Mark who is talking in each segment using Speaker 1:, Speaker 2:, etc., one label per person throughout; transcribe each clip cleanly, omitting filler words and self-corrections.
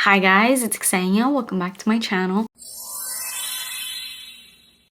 Speaker 1: Hi guys, it's Ksenia. Welcome back to my channel.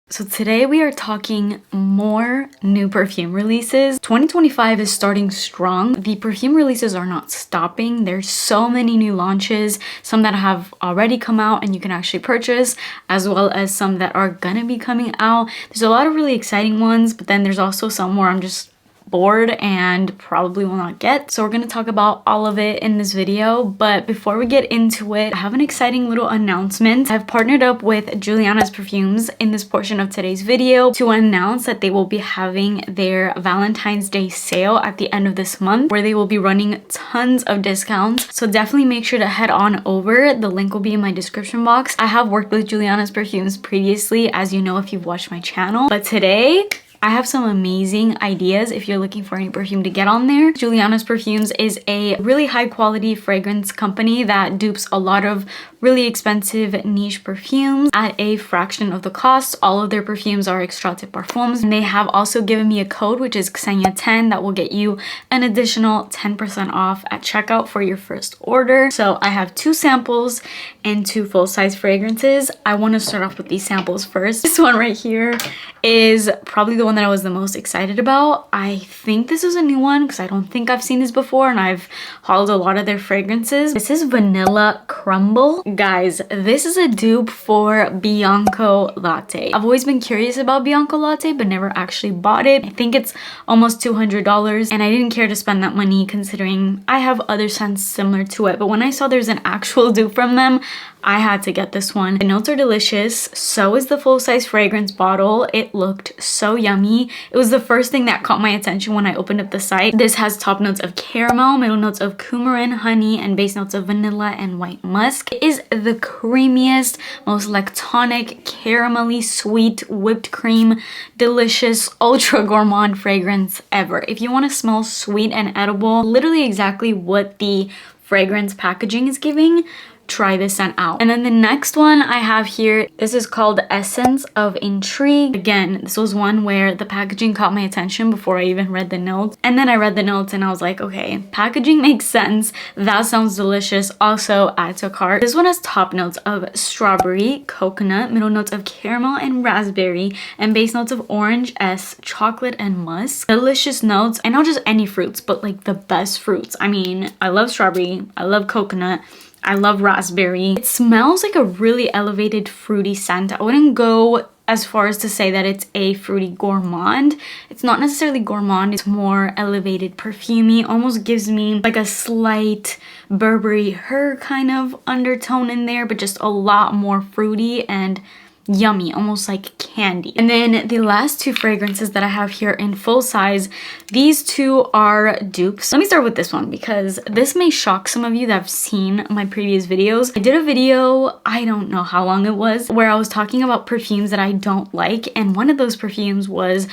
Speaker 1: So today we are talking more new perfume releases. 2025 is starting strong. The perfume releases are not stopping. There's so many new launches, some that have already come out and you can actually purchase, as well as some that are gonna be coming out. There's a lot of really exciting ones, but then there's also some where I'm just bored and probably will not get. So we're going to talk about all of it in this video. But before we get into it, I have an exciting little announcement. I've partnered up with Juliana's Perfumes in this portion of today's video to announce that they will be having their Valentine's Day sale at the end of this month, where they will be running tons of discounts. So definitely make sure to head on over. The link will be in my description box. I have worked with Juliana's Perfumes previously, as you know if you've watched my channel. But today, I have some amazing ideas if you're looking for any perfume to get on there. Juliana's Perfumes is a really high quality fragrance company that dupes a lot of really expensive niche perfumes at a fraction of the cost. All of their perfumes are extracted parfums. And they have also given me a code, which is Ksenia10, that will get you an additional 10% off at checkout for your first order. So I have 2 samples and 2 full-size fragrances. I want to start off with these samples first. This one right here is probably the one that I was the most excited about. I think this is a new one because I don't think I've seen this before, and I've hauled a lot of their fragrances. This is Vanilla Crumble. Guys, this is a dupe for Bianco Latte. I've always been curious about Bianco Latte but never actually bought it. I think it's almost $200 and I didn't care to spend that money considering I have other scents similar to it. But when I saw there's an actual dupe from them, I had to get this one. The notes are delicious. So is the full-size fragrance bottle. It looked so yummy. It was the first thing that caught my attention when I opened up the site. This has top notes of caramel, middle notes of coumarin, honey, and base notes of vanilla and white musk. It is the creamiest, most lactonic, caramelly sweet, whipped cream, delicious, ultra gourmand fragrance ever. If you want to smell sweet and edible, literally exactly what the fragrance packaging is giving, try this scent out. And then the next one I have here, this is called Essence of Intrigue. Again, this was one where the packaging caught my attention before I even read the notes. And then I read the notes and I was like, okay, packaging makes sense. That sounds delicious. Also add to cart. This one has top notes of strawberry, coconut, middle notes of caramel and raspberry, and base notes of orange, chocolate, and musk. Delicious notes, and not just any fruits, but like the best fruits. I mean, I love strawberry, I love coconut, I love raspberry. It smells like a really elevated fruity scent. I wouldn't go as far as to say that it's a fruity gourmand. It's not necessarily gourmand, it's more elevated perfumey. Almost gives me like a slight Burberry Her kind of undertone in there, but just a lot more fruity and yummy, almost like candy. And then the last 2 fragrances that I have here in full size, these 2 are dupes. Let me start with this one because this may shock some of you that have seen my previous videos. I did a video, I don't know how long it was, where I was talking about perfumes that I don't like, and one of those perfumes was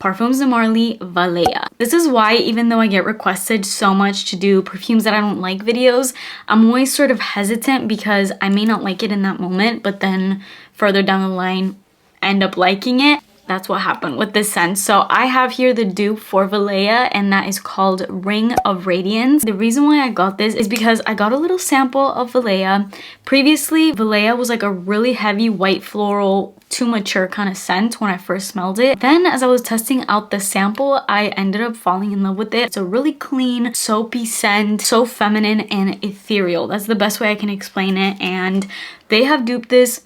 Speaker 1: Parfums de Marly Valea. This is why, even though I get requested so much to do perfumes that I don't like videos, I'm always sort of hesitant because I may not like it in that moment, but then further down the line end up liking it. That's what happened with this scent. So I have here the dupe for Valea, and that is called Ring of Radiance. The reason why I got this is because I got a little sample of Valea. Previously, Valea was like a really heavy white floral, too mature kind of scent when I first smelled it. Then as I was testing out the sample, I ended up falling in love with it. It's a really clean, soapy scent, so feminine and ethereal. That's the best way I can explain it. And they have duped this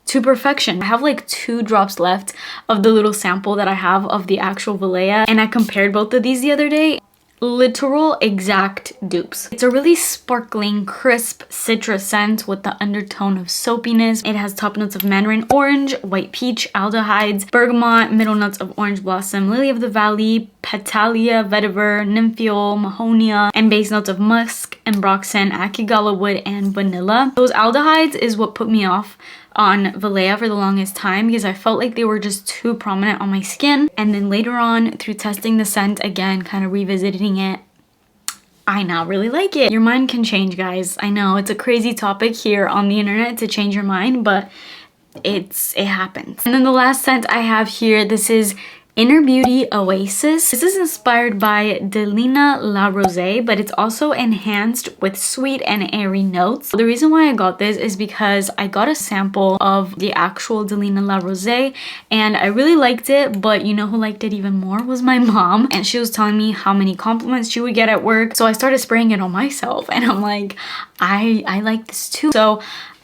Speaker 1: to perfection. I have like 2 drops left of the little sample that I have of the actual Valea, and I compared both of these the other day. Literal exact dupes. It's a really sparkling, crisp citrus scent with the undertone of soapiness. It has top notes of mandarin orange, white peach, aldehydes, bergamot, middle notes of orange blossom, lily of the valley, petalia, vetiver, nympheol, mahonia, and base notes of musk, ambroxan, akigala wood, and vanilla. Those aldehydes is what put me off on Valea for the longest time because I felt like they were just too prominent on my skin. And then later on, through testing the scent again, kind of revisiting it, I now really like it. Your mind can change, guys. I know it's a crazy topic here on the internet to change your mind, but it happens. And then the last scent I have here, this is Inner Beauty Oasis. This is inspired by Delina La Rose, but it's also enhanced with sweet and airy notes. The reason why I got this is because I got a sample of the actual Delina La Rose and I really liked it, but you know who liked it even more was my mom, and she was telling me how many compliments she would get at work. So I started spraying it on myself and I'm like, I like this too. So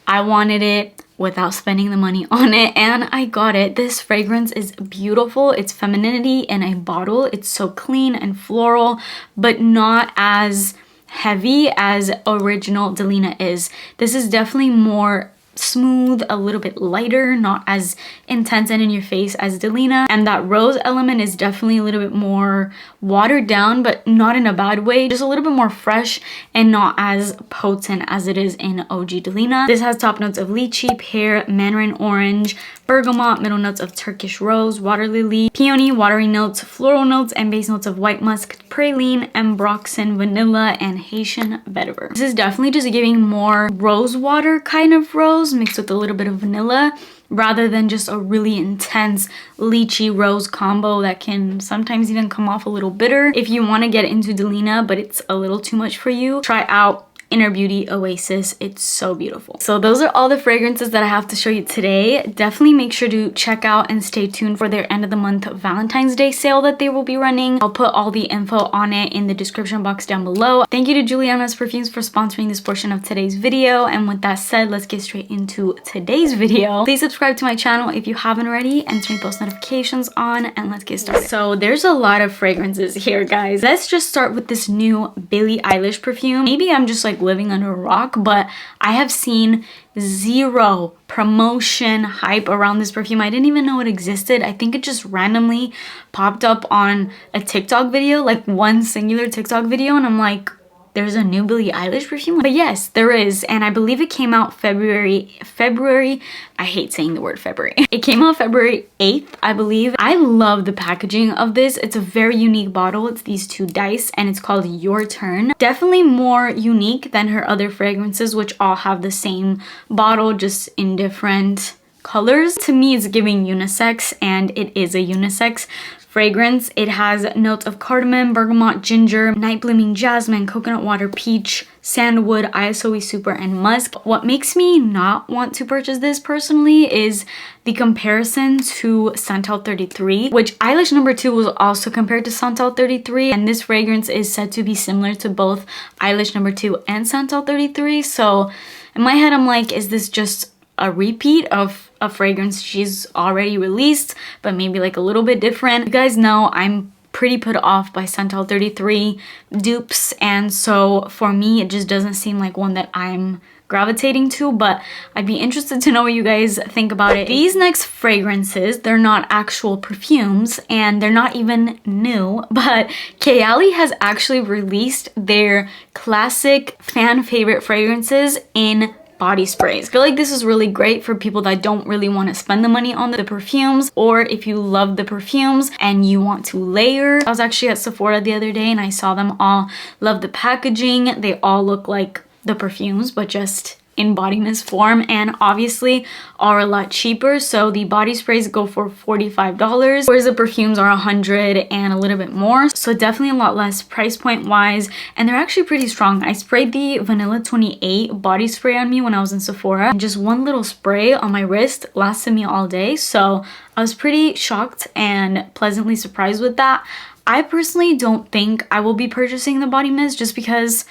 Speaker 1: I wanted it without spending the money on it, and I got it. This fragrance is beautiful. It's femininity in a bottle. It's so clean and floral, but not as heavy as original Delina is. This is definitely more smooth, a little bit lighter, not as intense and in your face as Delina, and that rose element is definitely a little bit more watered down, but not in a bad way, just a little bit more fresh and not as potent as it is in OG Delina. This has top notes of lychee, pear, mandarin orange, bergamot, middle notes of Turkish rose, water lily, peony, watery notes, floral notes, and base notes of white musk, praline, ambroxan, vanilla, and Haitian vetiver. This is definitely just giving more rose water kind of rose mixed with a little bit of vanilla, rather than just a really intense lychee rose combo that can sometimes even come off a little bitter. If you want to get into Delina but it's a little too much for you, try out Inner Beauty Oasis. It's so beautiful. So those are all the fragrances that I have to show you today. Definitely make sure to check out and stay tuned for their end of the month Valentine's Day sale that they will be running. I'll put all the info on it in the description box down below. Thank you to Juliana's Perfumes for sponsoring this portion of today's video. And with that said, let's get straight into today's video. Please subscribe to my channel if you haven't already and turn post notifications on, and let's get started. So there's a lot of fragrances here, guys. Let's just start with this new Billie Eilish perfume. Maybe I'm just like living under a rock, but I have seen zero promotion hype around this perfume. I didn't even know it existed. I think it just randomly popped up on a TikTok video, like one singular TikTok video, and I'm like, there's a new Billie Eilish perfume? But yes, there is, and I believe it came out February, I hate saying the word February. It came out February 8th, I believe. I love the packaging of this. It's a very unique bottle. It's these two dice, and it's called Your Turn. Definitely more unique than her other fragrances, which all have the same bottle, just in different colors. To me, it's giving unisex, and it is a unisex fragrance. It has notes of cardamom, bergamot, ginger, night blooming jasmine, coconut water, peach, sandalwood, ISOE super, and musk. What makes me not want to purchase this personally is the comparison to Santal 33, which Eilish number 2 was also compared to Santal 33, and this fragrance is said to be similar to both Eilish number 2 and Santal 33. So in my head, I'm like, is this just a repeat of a fragrance she's already released, but maybe like a little bit different? You guys know I'm pretty put off by Santal 33 dupes, and so for me it just doesn't seem like one that I'm gravitating to, but I'd be interested to know what you guys think about it. These next fragrances, they're not actual perfumes and they're not even new, but Kayali has actually released their classic fan favorite fragrances in body sprays. I feel like this is really great for people that don't really want to spend the money on the perfumes, or if you love the perfumes and you want to layer. I was actually at Sephora the other day and I saw them all. Love the packaging. They all look like the perfumes, but just in body mist form, and obviously are a lot cheaper. So the body sprays go for $45, whereas the perfumes are $100 and a little bit more. So definitely a lot less price point wise, and they're actually pretty strong. I sprayed the Vanilla 28 body spray on me when I was in Sephora, and just one little spray on my wrist lasted me all day. So I was pretty shocked and pleasantly surprised with that. I personally don't think I will be purchasing the body mist just because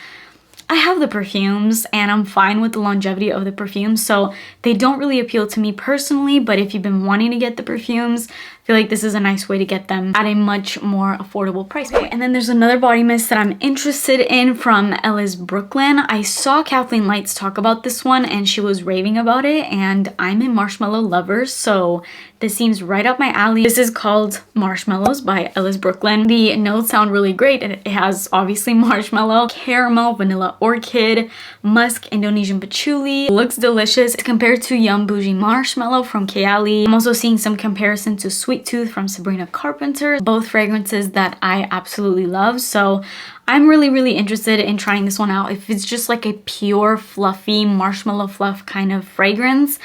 Speaker 1: I have the perfumes and I'm fine with the longevity of the perfumes, so they don't really appeal to me personally. But if you've been wanting to get the perfumes, I feel like this is a nice way to get them at a much more affordable price point. And then there's another body mist that I'm interested in from Ellis Brooklyn. I saw Kathleen Lights talk about this one and she was raving about it, and I'm a marshmallow lover, so this seems right up my alley. This is called Marshmallows by Ellis Brooklyn. The notes sound really great. It has obviously marshmallow, caramel, vanilla orchid, musk, Indonesian patchouli. It looks delicious. It's compared to Yum Bougie Marshmallow from Kayali. I'm also seeing some comparison to Sweet Tooth from Sabrina Carpenter. Both fragrances that I absolutely love. So I'm really interested in trying this one out. If it's just like a pure fluffy marshmallow fluff kind of fragrance,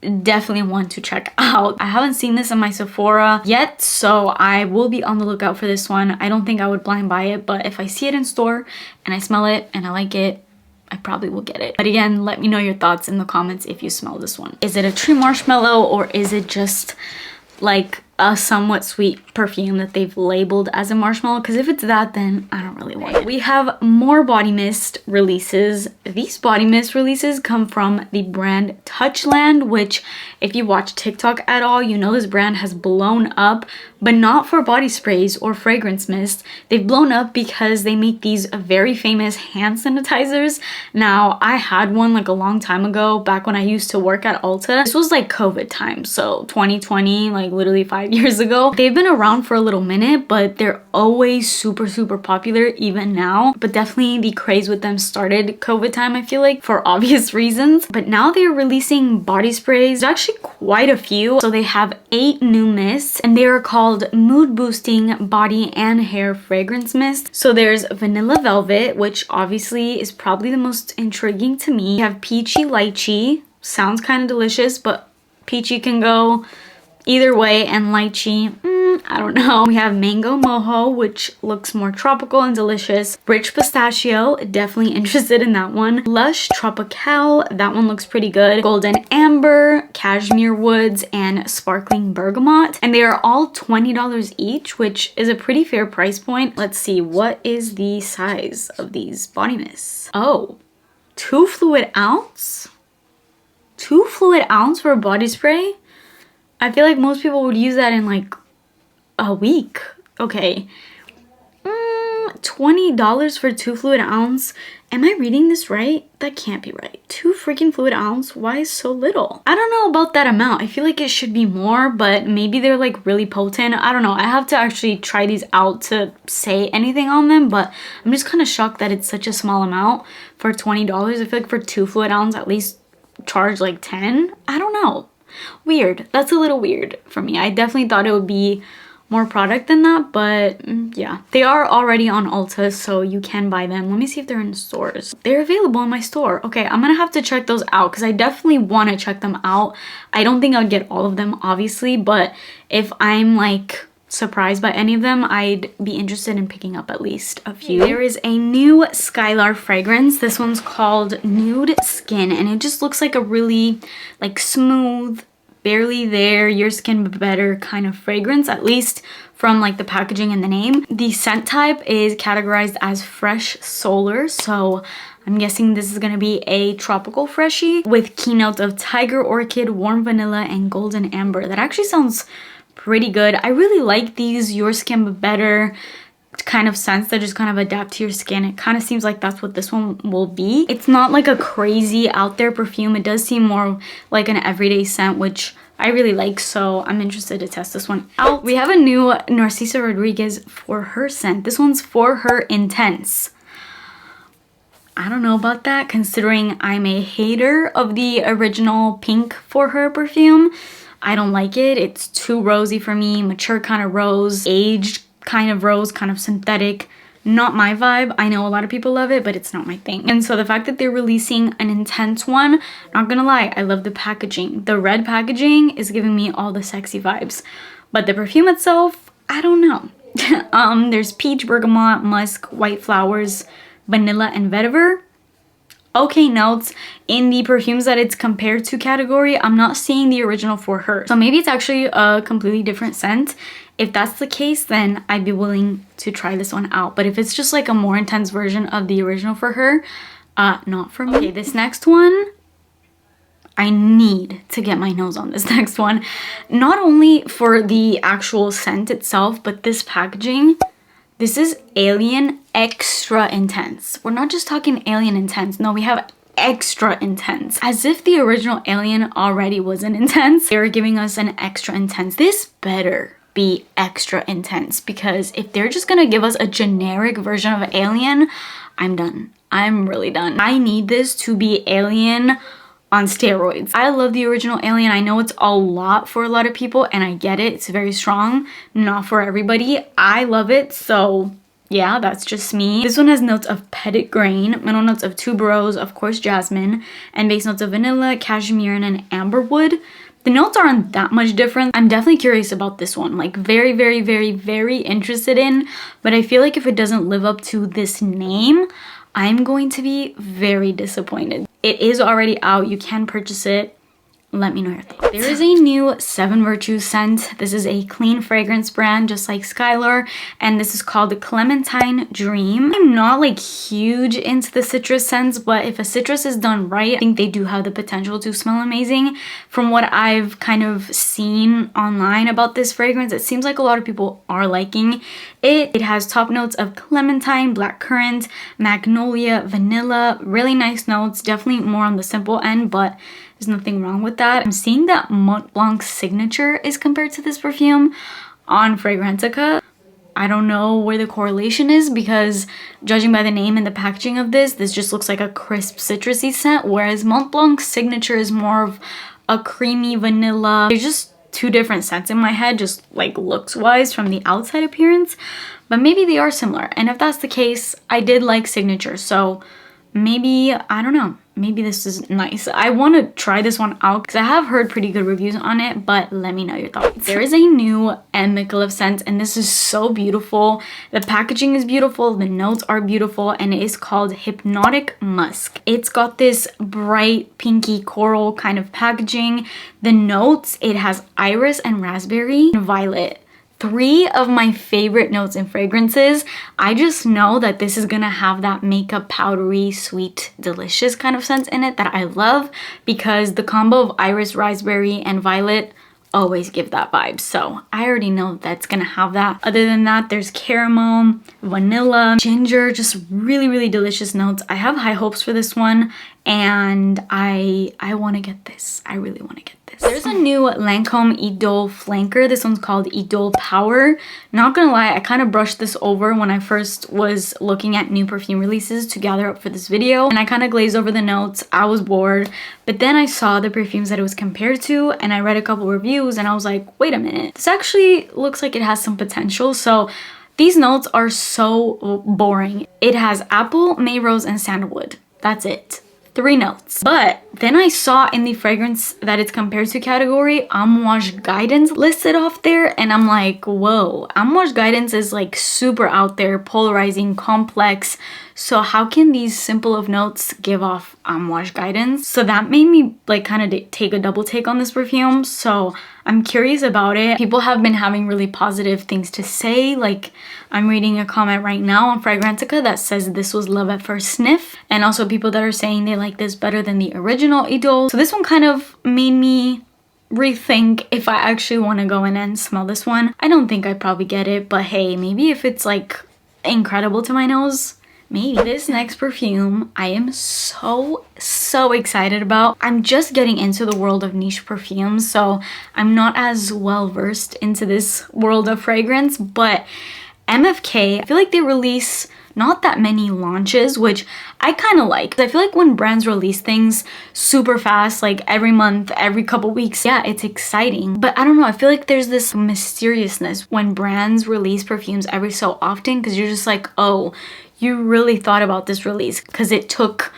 Speaker 1: definitely want to check out. I haven't seen this in my Sephora yet, so I will be on the lookout for this one. I don't think I would blind buy it, but if I see it in store and I smell it and I like it, I probably will get it. But again, let me know your thoughts in the comments if you smell this one. Is it a true marshmallow, or is it just like a somewhat sweet perfume that they've labeled as a marshmallow? Because if it's that, then I don't really want it. We have more body mist releases. These body mist releases come from the brand Touchland, which if you watch TikTok at all, you know this brand has blown up, but not for body sprays or fragrance mist. They've blown up because they make these very famous hand sanitizers. Now, I had one like a long time ago, back when I used to work at Ulta. This was like COVID time, so 2020, like literally 5 years ago. They've been around for a little minute, but they're always super popular even now. But definitely the craze with them started COVID time, I feel like, for obvious reasons. But now they're releasing body sprays. There's actually quite a few. So they have 8 new mists, and they are called mood boosting body and hair fragrance mist. So there's vanilla velvet, which obviously is probably the most intriguing to me. You have peachy lychee, sounds kind of delicious, but peachy can go either way, and lychee, I don't know. We have mango mojo, which looks more tropical and delicious. Rich pistachio, definitely interested in that one. Lush tropical, that one looks pretty good. Golden amber, cashmere woods, and sparkling bergamot. And they are all $20 each, which is a pretty fair price point. Let's see, what is the size of these body mists? Oh, 2 fluid ounce? 2 fluid ounce for a body spray? I feel like most people would use that in like a week. Okay. $20 for 2 fluid ounce. Am I reading this right? That can't be right. 2 freaking fluid ounce? Why so little? I don't know about that amount. I feel like it should be more, but maybe they're like really potent. I don't know. I have to actually try these out to say anything on them, but I'm just kind of shocked that it's such a small amount for $20. I feel like for 2 fluid ounce, at least charge like 10. I don't know. Weird. That's a little weird for me. I definitely thought it would be more product than that, but yeah. They are already on Ulta, so you can buy them. Let me see if they're in stores. They're available in my store. Okay, I'm gonna have to check those out because I definitely want to check them out. I don't think I'd get all of them, obviously, but if I'm like surprised by any of them, I'd be interested in picking up at least a few. There is a new Skylar fragrance. This one's called Nude Skin, and it just looks like a really like smooth, barely there, your skin better kind of fragrance, at least from like the packaging and the name. The scent type is categorized as fresh solar, so I'm guessing this is gonna be a tropical freshie with keynote of tiger orchid, warm vanilla, and golden amber. That actually sounds pretty good. I really like these your skin better kind of scents that just kind of adapt to your skin. It kind of seems like that's what this one will be. It's not like a crazy out there perfume. It does seem more like an everyday scent, which I really like, so I'm interested to test this one out. We have a new Narciso Rodriguez For Her scent. This one's For Her Intense. I don't know about that, considering I'm a hater of the original pink For Her perfume. I don't like it. It's too rosy for me. Mature kind of rose, aged kind of rose, kind of synthetic. Not my vibe. I know a lot of people love it, but it's not my thing. And so the fact that they're releasing an intense one, not gonna lie, I love the packaging. The red packaging is giving me all the sexy vibes. But the perfume itself, I don't know. There's peach, bergamot, musk, white flowers, vanilla, and vetiver. Okay notes. In the perfumes that it's compared to category, I'm not seeing the original For Her. So maybe it's actually a completely different scent. If that's the case, then I'd be willing to try this one out. But if it's just like a more intense version of the original For Her, not for me. Okay, this next one, I need to get my nose on this next one. Not only for the actual scent itself, but this packaging. This is Alien Extra Intense. We're not just talking Alien Intense. No, we have Extra Intense. As if the original Alien already wasn't intense. They were giving us an Extra Intense. This better be extra intense, because if they're just gonna give us a generic version of Alien, I'm done. I'm really done. I need this to be Alien on steroids. I love the original Alien. I know it's a lot for a lot of people, and I get it. It's very strong. Not for everybody. I love it, so yeah, that's just me. This one has notes of petit grain, middle notes of tuberose, of course jasmine, and base notes of vanilla, cashmere, and amberwood. The notes aren't that much different. I'm definitely curious about this one, like very, very, very, very interested in, but I feel like if it doesn't live up to this name, I'm going to be very disappointed. It is already out. You can purchase it. Let me know your thoughts. There is a new 7 Virtues scent. This is a clean fragrance brand, just like Skylar, and this is called the Clementine Dream. I'm not like huge into the citrus scents, but if a citrus is done right, I think they do have the potential to smell amazing. From what I've kind of seen online about this fragrance, it seems like a lot of people are liking it. It has top notes of clementine, blackcurrant, magnolia, vanilla, really nice notes, definitely more on the simple end, but there's nothing wrong with that. I'm seeing that Mont Blanc's signature is compared to this perfume on Fragrantica. I don't know where the correlation is because judging by the name and the packaging of this just looks like a crisp citrusy scent, whereas Mont Blanc's signature is more of a creamy vanilla. There's just two different scents in my head, just like looks wise from the outside appearance, but maybe they are similar. And if that's the case, I did like signature, so maybe, I don't know, maybe this is nice. I want to try this one out because I have heard pretty good reviews on it, but let me know your thoughts. There is a new MFK scent, and this is so beautiful. The packaging is beautiful, the notes are beautiful, and it is called Hypnotic Musk. It's got this bright pinky coral kind of packaging. The notes, it has iris and raspberry and violet. 3 of my favorite notes in fragrances. I just know that this is gonna have that makeup powdery, sweet, delicious kind of scent in it that I love because the combo of iris, raspberry, and violet always give that vibe. So I already know that's gonna have that. Other than that, there's caramel, vanilla, ginger, just really, really delicious notes. I have high hopes for this one and I want to get this. I really want to get this. There's a new Lancome Eole flanker. This one's called Eole Power. Not gonna lie, I kind of brushed this over when I first was looking at new perfume releases to gather up for this video, and I kind of glazed over the notes. I was bored, but then I saw the perfumes that it was compared to, and I read a couple reviews, and I was like, wait a minute, this actually looks like it has some potential. So these notes are so boring. It has apple, May Rose, and sandalwood. That's it. 3 notes. But then I saw in the fragrance that it's compared to category, Amouage Guidance listed off there, and I'm like, whoa, Amouage Guidance is like super out there, polarizing, complex. So how can these simple of notes give off Amouage Guidance? So that made me like kind of take a double take on this perfume. So I'm curious about it. People have been having really positive things to say. Like I'm reading a comment right now on Fragrantica that says this was love at first sniff. And also people that are saying they like this better than the original Eole. So this one kind of made me rethink if I actually want to go in and smell this one. I don't think I'd probably get it, but hey, maybe if it's like incredible to my nose, maybe. This next perfume I am so excited about. I'm just getting into the world of niche perfumes, so I'm not as well versed into this world of fragrance, but MFK, I feel like they release not that many launches, which I kind of like. I feel like when brands release things super fast, like every month, every couple weeks, yeah, it's exciting. But I don't know, I feel like there's this mysteriousness when brands release perfumes every so often, because you're just like, oh, you really thought about this release because it took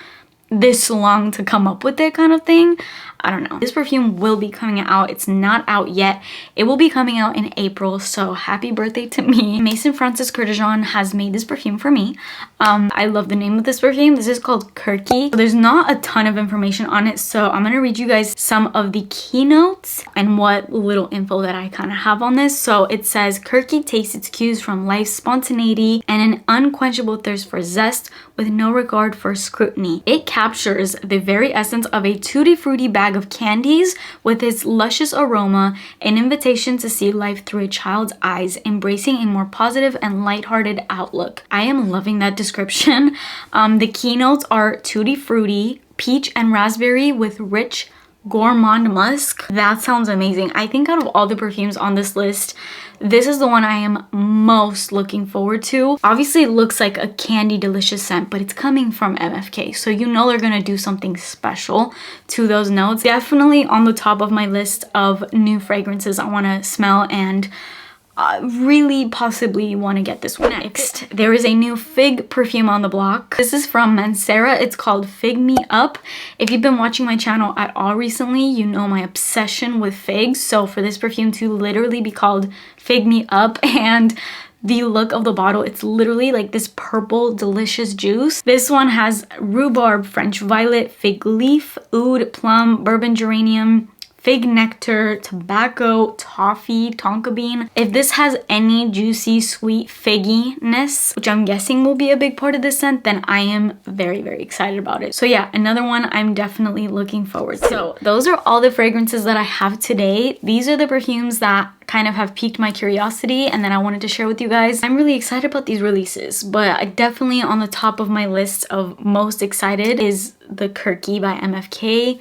Speaker 1: this long to come up with it kind of thing. I don't know. This perfume will be coming out. It's not out yet. It will be coming out in April, so happy birthday to me. Maison Francis Kurkdjian has made this perfume for me. I love the name of this perfume. This is called Kirky. There's not a ton of information on it, so I'm gonna read you guys some of the keynotes and what little info that I kind of have on this. So it says, Kirky takes its cues from life's spontaneity and an unquenchable thirst for zest with no regard for scrutiny. It captures the very essence of a tutti frutti bag of candies with its luscious aroma, an invitation to see life through a child's eyes, embracing a more positive and lighthearted outlook. I am loving that description. The keynotes are tutti frutti, peach and raspberry with rich gourmand musk. That sounds amazing. I think out of all the perfumes on this list, this is the one I am most looking forward to. Obviously, it looks like a candy delicious scent, but it's coming from MFK, so you know they're gonna do something special to those notes. Definitely on the top of my list of new fragrances I want to smell and really possibly want to get this one. Next, there is a new fig perfume on the block. This is from Mancera. It's called Fig Me Up. If you've been watching my channel at all recently, you know my obsession with figs. So for this perfume to literally be called Fig Me Up, and the look of the bottle, it's literally like this purple delicious juice. This one has rhubarb, French violet, fig leaf, oud, plum, bourbon geranium, fig nectar, tobacco, toffee, tonka bean. If this has any juicy, sweet figginess, which I'm guessing will be a big part of this scent, then I am very, very excited about it. So yeah, another one I'm definitely looking forward to. So those are all the fragrances that I have today. These are the perfumes that kind of have piqued my curiosity and then I wanted to share with you guys. I'm really excited about these releases, but definitely on the top of my list of most excited is the Kirky by MFK.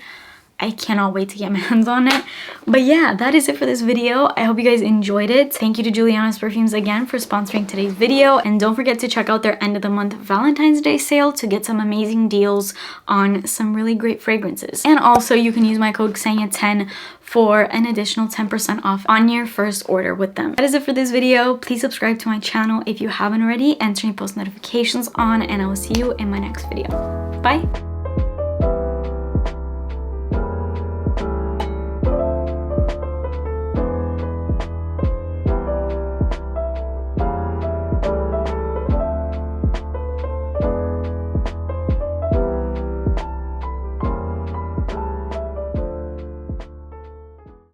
Speaker 1: I cannot wait to get my hands on it. But yeah, that is it for this video. I hope you guys enjoyed it. Thank you to Juliana's Perfumes again for sponsoring today's video. And don't forget to check out their end of the month Valentine's Day sale to get some amazing deals on some really great fragrances. And also you can use my code XENIA10 for an additional 10% off on your first order with them. That is it for this video. Please subscribe to my channel if you haven't already and turn your post notifications on, and I will see you in my next video. Bye!